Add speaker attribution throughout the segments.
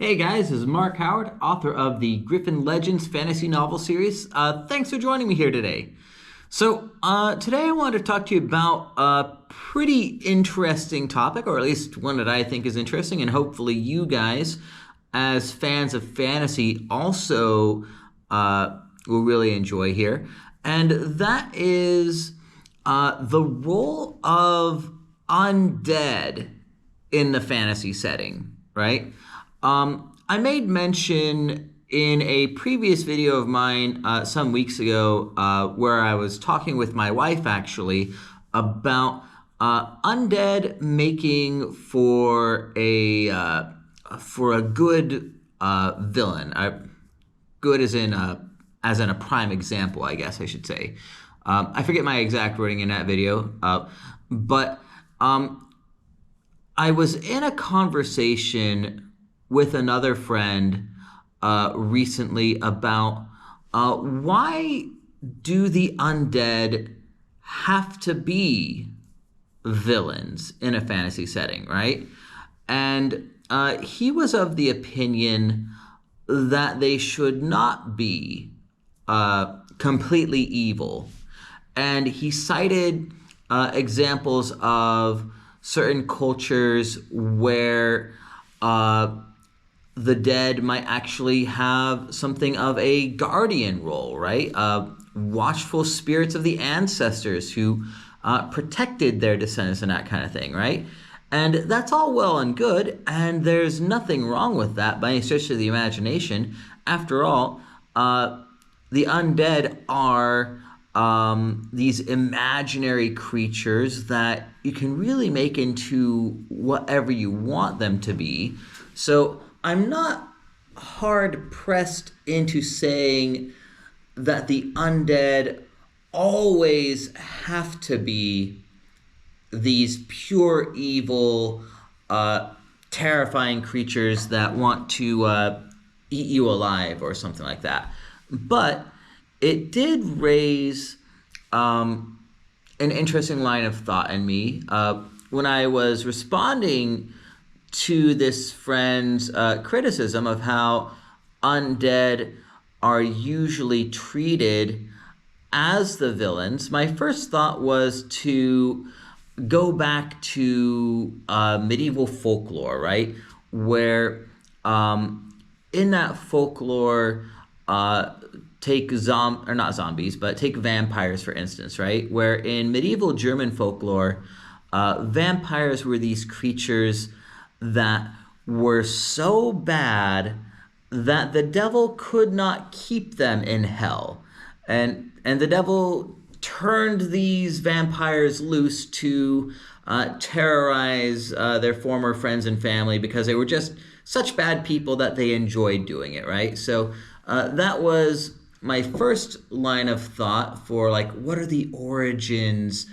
Speaker 1: Hey guys, this is Mark Howard, author of the Griffin Legends fantasy novel series. Thanks for joining me here today. Today I wanted to talk to you about a pretty interesting topic, or at least one that I think is interesting, and hopefully you guys, as fans of fantasy, also will really enjoy here. And that is the role of undead in the fantasy setting, right? I made mention in a previous video of mine some weeks ago where I was talking with my wife actually about undead making for a good villain. Good as in a prime example, I guess I should say. I forget my exact wording in that video, but I was in a conversation with another friend recently about why do the undead have to be villains in a fantasy setting, right? And he was of the opinion that they should not be completely evil. And he cited examples of certain cultures where the dead might actually have something of a guardian role, right? Watchful spirits of the ancestors who protected their descendants and that kind of thing, right? And that's all well and good, and there's nothing wrong with that by any stretch of the imagination. After all, the undead are these imaginary creatures that you can really make into whatever you want them to be. So I'm not hard pressed into saying that the undead always have to be these pure evil, terrifying creatures that want to eat you alive or something like that. But it did raise an interesting line of thought in me when I was responding to this friend's criticism of how undead are usually treated as the villains. My first thought was to go back to medieval folklore, right? Where in that folklore, take not zombies, but take vampires for instance, right? Where in medieval German folklore, vampires were these creatures that were so bad that the devil could not keep them in hell. And the devil turned these vampires loose to terrorize their former friends and family because they were just such bad people that they enjoyed doing it, right? So that was my first line of thought for like, what are the origins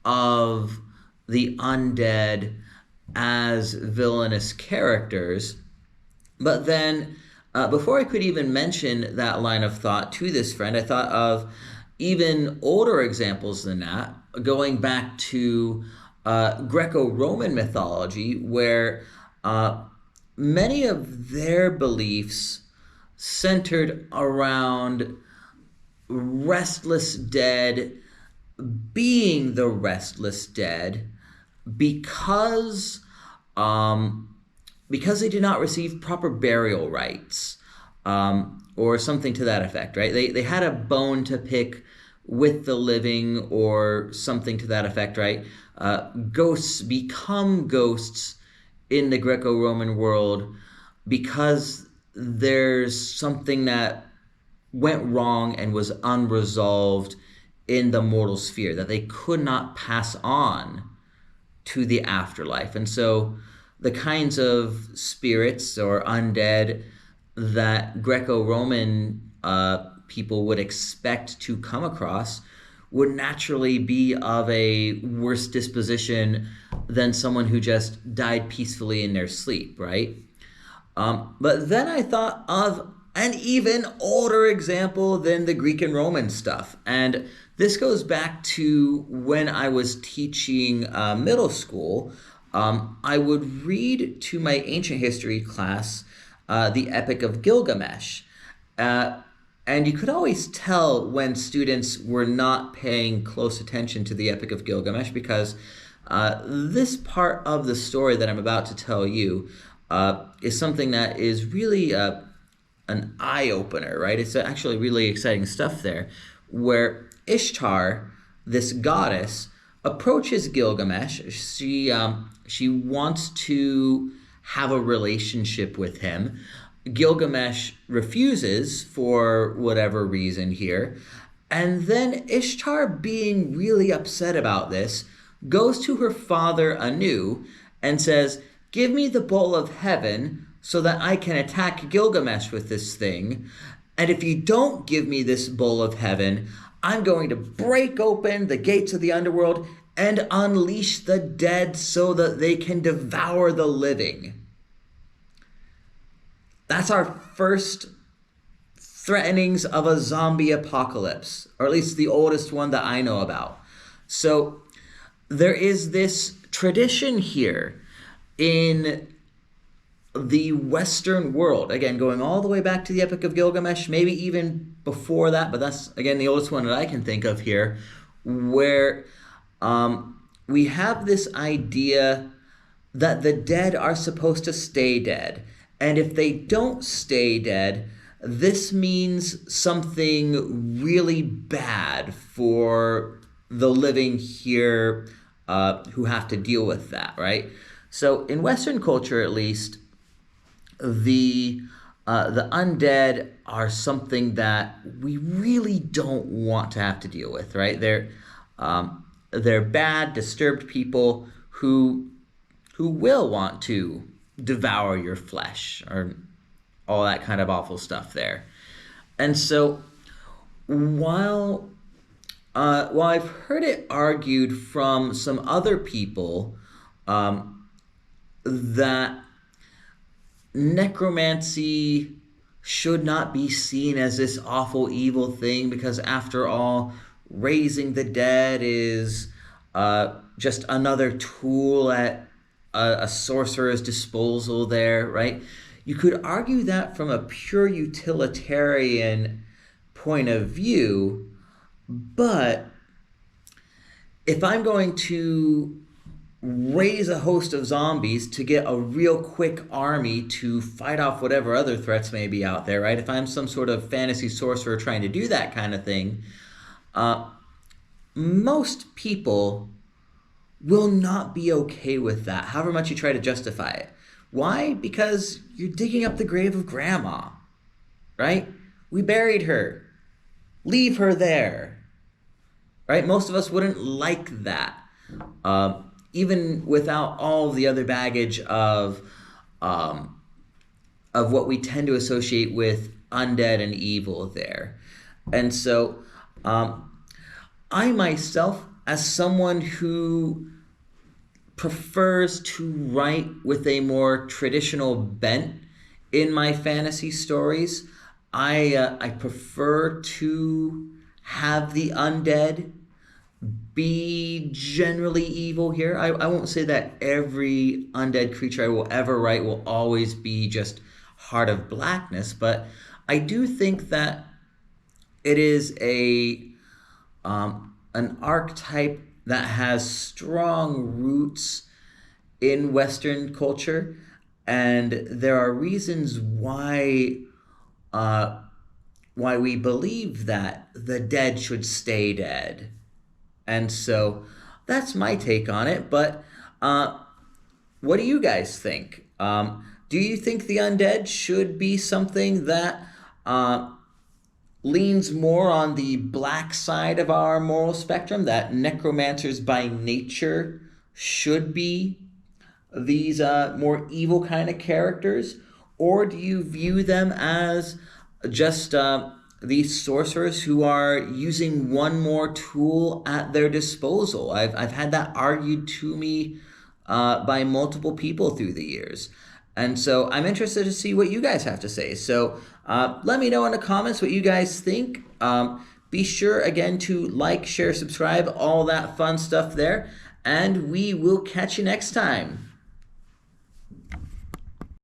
Speaker 1: of the undead as villainous characters? But then before I could even mention that line of thought to this friend, I thought of even older examples than that, going back to Greco-Roman mythology, where many of their beliefs centered around restless dead being the restless dead because they did not receive proper burial rites, or something to that effect, right? They had a bone to pick with the living or something to that effect, right? Ghosts become ghosts in the Greco-Roman world because there's something that went wrong and was unresolved in the mortal sphere that they could not pass on to the afterlife. And so the kinds of spirits or undead that Greco-Roman people would expect to come across would naturally be of a worse disposition than someone who just died peacefully in their sleep, right? But then I thought of an even older example than the Greek and Roman stuff. And this goes back to when I was teaching middle school. I would read to my ancient history class the Epic of Gilgamesh. Uh, and you could always tell when students were not paying close attention to the Epic of Gilgamesh because this part of the story that I'm about to tell you is something that is really an eye opener, right? It's actually really exciting stuff there, where Ishtar, this goddess, approaches Gilgamesh. She wants to have a relationship with him. Gilgamesh refuses for whatever reason here. And then Ishtar, being really upset about this, goes to her father Anu and says, "Give me the bowl of heaven so that I can attack Gilgamesh with this thing. And if you don't give me this bowl of heaven, I'm going to break open the gates of the underworld and unleash the dead so that they can devour the living." That's our first threatenings of a zombie apocalypse, or at least the oldest one that I know about. So there is this tradition here in the Western world, again, going all the way back to the Epic of Gilgamesh, maybe even before that, but that's, again, the oldest one that I can think of here, where we have this idea that the dead are supposed to stay dead. And if they don't stay dead, this means something really bad for the living here who have to deal with that, right? So in Western culture, at least, the undead are something that we really don't want to have to deal with, right? They're bad, disturbed people who will want to devour your flesh or all that kind of awful stuff there. And so while I've heard it argued from some other people that necromancy should not be seen as this awful evil thing because, after all, raising the dead is just another tool at a sorcerer's disposal there, right? You could argue that from a pure utilitarian point of view, but if I'm going to raise a host of zombies to get a real quick army to fight off whatever other threats may be out there, right? If I'm some sort of fantasy sorcerer trying to do that kind of thing, most people will not be okay with that, however much you try to justify it. Why? Because you're digging up the grave of grandma, right? We buried her. Leave her there, right? Most of us wouldn't like that, even without all the other baggage of what we tend to associate with undead and evil there. And so I myself, as someone who prefers to write with a more traditional bent in my fantasy stories, I prefer to have the undead be generally evil here. I won't say that every undead creature I will ever write will always be just Heart of Blackness, but I do think that it is an archetype that has strong roots in Western culture, and there are reasons why we believe that the dead should stay dead. And so that's my take on it, but what do you guys think? Do you think the undead should be something that leans more on the black side of our moral spectrum, that necromancers by nature should be these more evil kind of characters? Or do you view them as just these sorcerers who are using one more tool at their disposal? I've had that argued to me by multiple people through the years. And so I'm interested to see what you guys have to say. So let me know in the comments what you guys think. Be sure, again, to like, share, subscribe, all that fun stuff there. And we will catch you next time.